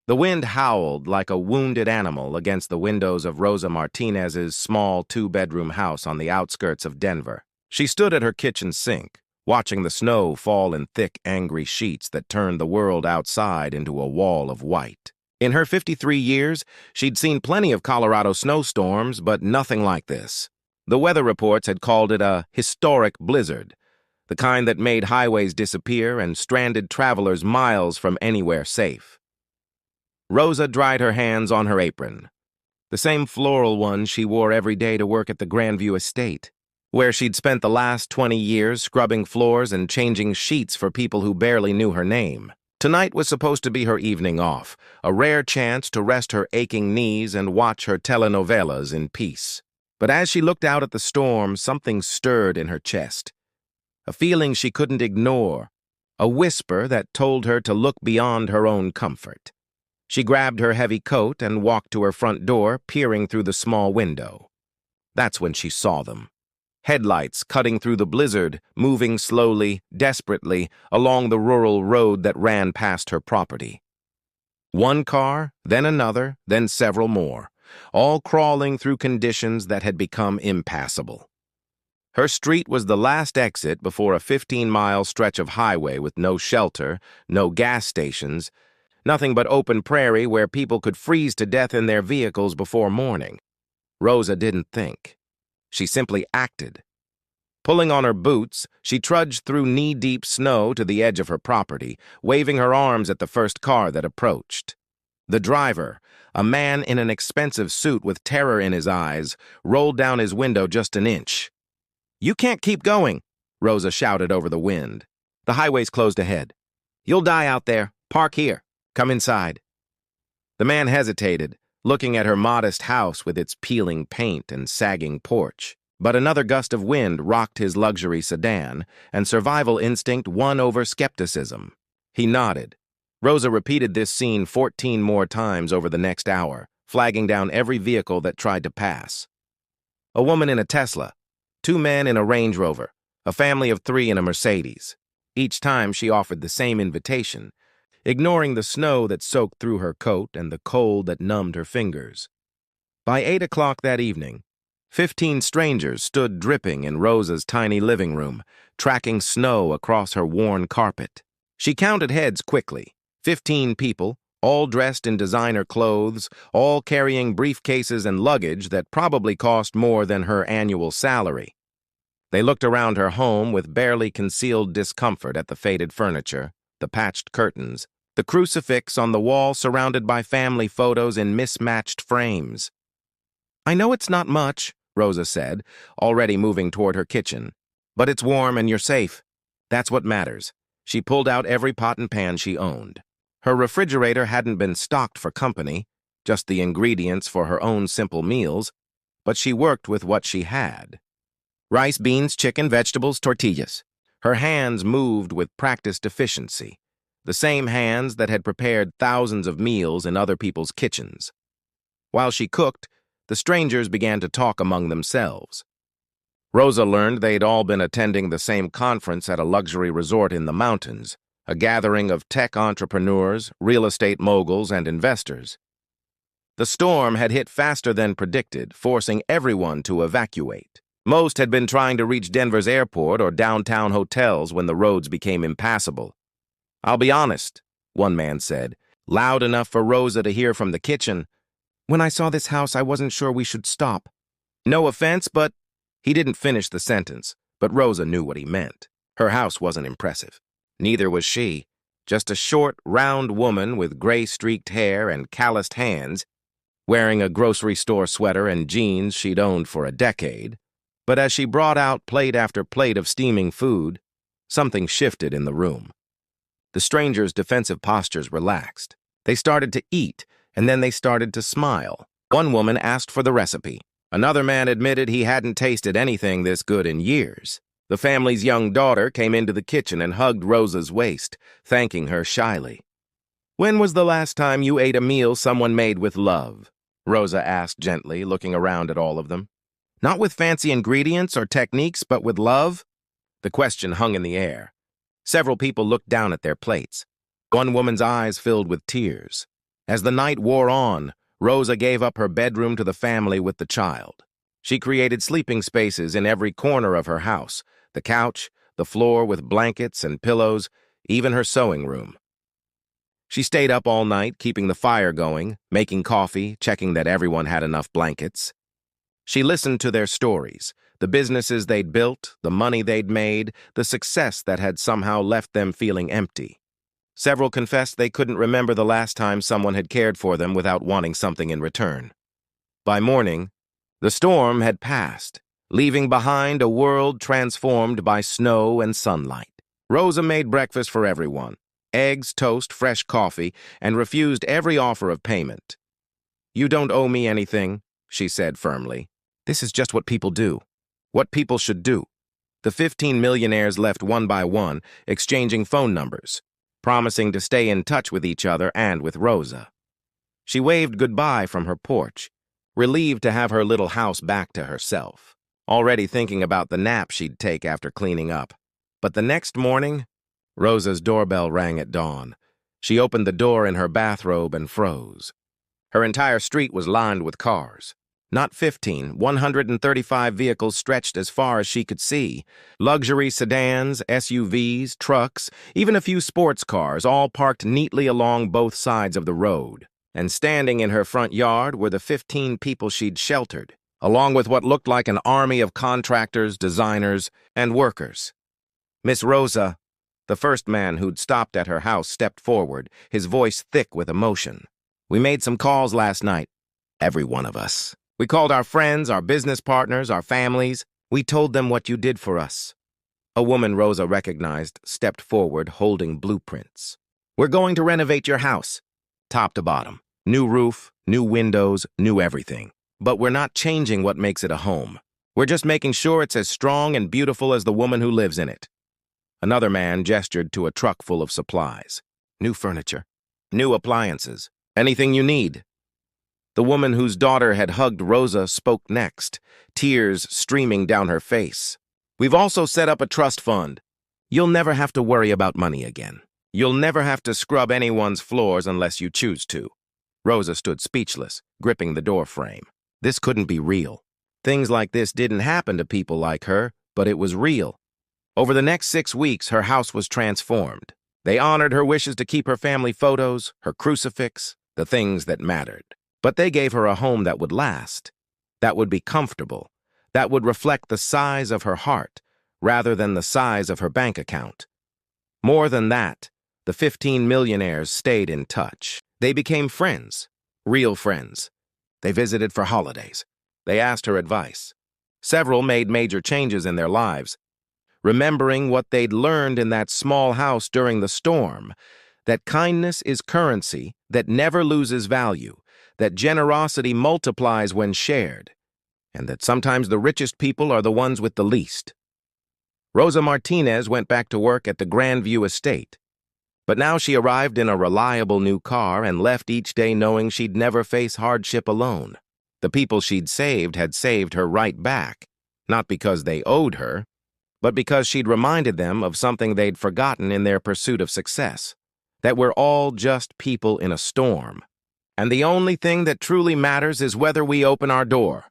The wind howled like a wounded animal against the windows of Rosa Martinez's small two-bedroom house on the outskirts of Denver. She stood at her kitchen sink, watching the snow fall in thick, angry sheets that turned the world outside into a wall of white. In her 53 years, she'd seen plenty of Colorado snowstorms, but nothing like this. The weather reports had called it a historic blizzard, the kind that made highways disappear and stranded travelers miles from anywhere safe. Rosa dried her hands on her apron, the same floral one she wore every day to work at the Grandview estate, where she'd spent the last 20 years scrubbing floors and changing sheets for people who barely knew her name. Tonight was supposed to be her evening off, a rare chance to rest her aching knees and watch her telenovelas in peace. But as she looked out at the storm, something stirred in her chest. A feeling she couldn't ignore, a whisper that told her to look beyond her own comfort. She grabbed her heavy coat and walked to her front door, peering through the small window. That's when she saw them. Headlights cutting through the blizzard, moving slowly, desperately, along the rural road that ran past her property. One car, then another, then several more, all crawling through conditions that had become impassable. Her street was the last exit before a 15-mile stretch of highway with no shelter, no gas stations, nothing but open prairie where people could freeze to death in their vehicles before morning. Rosa didn't think. She simply acted. Pulling on her boots, she trudged through knee-deep snow to the edge of her property, waving her arms at the first car that approached. The driver, a man in an expensive suit with terror in his eyes, rolled down his window just an inch. "You can't keep going," Rosa shouted over the wind. "The highway's closed ahead. You'll die out there. Park here. Come inside." The man hesitated, looking at her modest house with its peeling paint and sagging porch. But another gust of wind rocked his luxury sedan, and survival instinct won over skepticism. He nodded. Rosa repeated this scene 14 more times over the next hour, flagging down every vehicle that tried to pass. A woman in a Tesla, 2 men in a Range Rover, a family of 3 in a Mercedes. Each time she offered the same invitation, ignoring the snow that soaked through her coat and the cold that numbed her fingers. By 8 o'clock that evening, 15 strangers stood dripping in Rosa's tiny living room, tracking snow across her worn carpet. She counted heads quickly. 15 people, all dressed in designer clothes, all carrying briefcases and luggage that probably cost more than her annual salary. They looked around her home with barely concealed discomfort at the faded furniture, the patched curtains, the crucifix on the wall surrounded by family photos in mismatched frames. "I know it's not much," Rosa said, already moving toward her kitchen, "but it's warm and you're safe. That's what matters." She pulled out every pot and pan she owned. Her refrigerator hadn't been stocked for company, just the ingredients for her own simple meals, but she worked with what she had. Rice, beans, chicken, vegetables, tortillas. Her hands moved with practiced efficiency, the same hands that had prepared thousands of meals in other people's kitchens. While she cooked, the strangers began to talk among themselves. Rosa learned they'd all been attending the same conference at a luxury resort in the mountains, a gathering of tech entrepreneurs, real estate moguls, and investors. The storm had hit faster than predicted, forcing everyone to evacuate. Most had been trying to reach Denver's airport or downtown hotels when the roads became impassable. "I'll be honest," one man said, loud enough for Rosa to hear from the kitchen. "When I saw this house, I wasn't sure we should stop." "No offense, but—" He didn't finish the sentence, but Rosa knew what he meant. Her house wasn't impressive. Neither was she. Just a short, round woman with gray-streaked hair and calloused hands, wearing a grocery store sweater and jeans she'd owned for a decade. But as she brought out plate after plate of steaming food, something shifted in the room. The strangers' defensive postures relaxed. They started to eat, and then they started to smile. One woman asked for the recipe. Another man admitted he hadn't tasted anything this good in years. The family's young daughter came into the kitchen and hugged Rosa's waist, thanking her shyly. "When was the last time you ate a meal someone made with love?" Rosa asked gently, looking around at all of them. "Not with fancy ingredients or techniques, but with love?" The question hung in the air. Several people looked down at their plates. One woman's eyes filled with tears. As the night wore on, Rosa gave up her bedroom to the family with the child. She created sleeping spaces in every corner of her house, the couch, the floor with blankets and pillows, even her sewing room. She stayed up all night, keeping the fire going, making coffee, checking that everyone had enough blankets. She listened to their stories, the businesses they'd built, the money they'd made, the success that had somehow left them feeling empty. Several confessed they couldn't remember the last time someone had cared for them without wanting something in return. By morning, the storm had passed, leaving behind a world transformed by snow and sunlight. Rosa made breakfast for everyone, eggs, toast, fresh coffee, and refused every offer of payment. "You don't owe me anything," she said firmly. "This is just what people do. What people should do." The 15 millionaires left one by one, exchanging phone numbers, promising to stay in touch with each other and with Rosa. She waved goodbye from her porch, relieved to have her little house back to herself, already thinking about the nap she'd take after cleaning up. But the next morning, Rosa's doorbell rang at dawn. She opened the door in her bathrobe and froze. Her entire street was lined with cars. Not 15, 135 vehicles stretched as far as she could see. Luxury sedans, SUVs, trucks, even a few sports cars, all parked neatly along both sides of the road. And standing in her front yard were the 15 people she'd sheltered, along with what looked like an army of contractors, designers, and workers. "Miss Rosa," the first man who'd stopped at her house stepped forward, his voice thick with emotion. "We made some calls last night. Every one of us. We called our friends, our business partners, our families. We told them what you did for us." A woman Rosa recognized stepped forward, holding blueprints. "We're going to renovate your house, top to bottom. New roof, new windows, new everything. But we're not changing what makes it a home. We're just making sure it's as strong and beautiful as the woman who lives in it." Another man gestured to a truck full of supplies. "New furniture, new appliances, anything you need." The woman whose daughter had hugged Rosa spoke next, tears streaming down her face. "We've also set up a trust fund. You'll never have to worry about money again. You'll never have to scrub anyone's floors unless you choose to." Rosa stood speechless, gripping the door frame. This couldn't be real. Things like this didn't happen to people like her, but it was real. Over the next 6 weeks, her house was transformed. They honored her wishes to keep her family photos, her crucifix, the things that mattered. But they gave her a home that would last, that would be comfortable, that would reflect the size of her heart rather than the size of her bank account. More than that, the 15 millionaires stayed in touch. They became friends, real friends. They visited for holidays. They asked her advice. Several made major changes in their lives, remembering what they'd learned in that small house during the storm, that kindness is currency that never loses value, that generosity multiplies when shared, and that sometimes the richest people are the ones with the least. Rosa Martinez went back to work at the Grandview estate, but now she arrived in a reliable new car and left each day knowing she'd never face hardship alone. The people she'd saved had saved her right back, not because they owed her, but because she'd reminded them of something they'd forgotten in their pursuit of success, that we're all just people in a storm. And the only thing that truly matters is whether we open our door.